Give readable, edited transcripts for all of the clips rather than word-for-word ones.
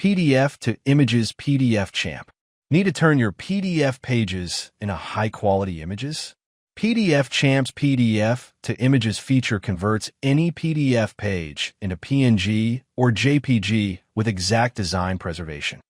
PDF to Images PDF Champ. Need to turn your PDF pages into high-quality images? PDF Champ's PDF to Images feature converts any PDF page into PNG or JPG with exact design preservation.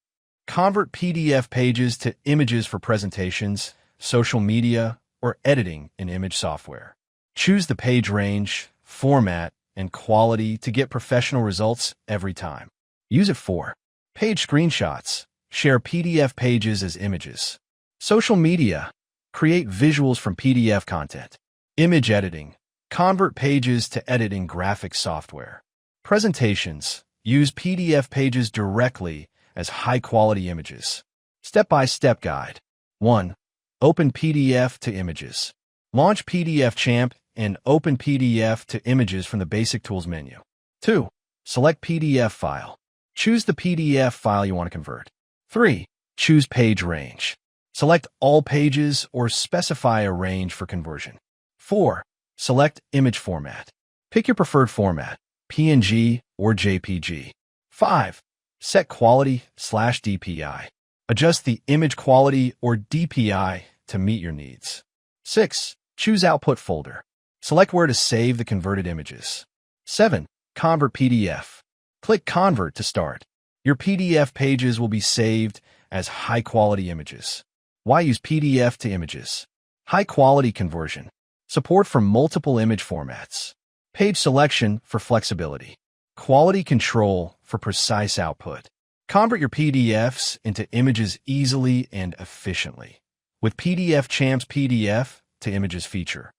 Convert PDF pages to images for presentations, social media, or editing in image software. Choose the page range, format, and quality to get professional results every time. Use it for page screenshots. Share PDF pages as images. Social media. Create visuals from PDF content. Image editing. Convert pages to editing graphics software. Presentations. Use PDF pages directly as high-quality images. Step-by-step guide. 1. Open PDF to images. Launch PDF Champ and open PDF to images from the Basic Tools menu. 2. Select PDF file. Choose the PDF file you want to convert. 3. Choose page range. Select all pages or specify a range for conversion. 4. Select image format. Pick your preferred format, PNG or JPG. 5. Set quality/DPI. Adjust the image quality or DPI to meet your needs. 6. Choose output folder. Select where to save the converted images. 7. Convert PDF. Click Convert to start. Your PDF pages will be saved as high-quality images. Why use PDF to images? High-quality conversion. Support for multiple image formats. Page selection for flexibility. Quality control for precise output. Convert your PDFs into images easily and efficiently with PDF Champ's PDF to Images feature.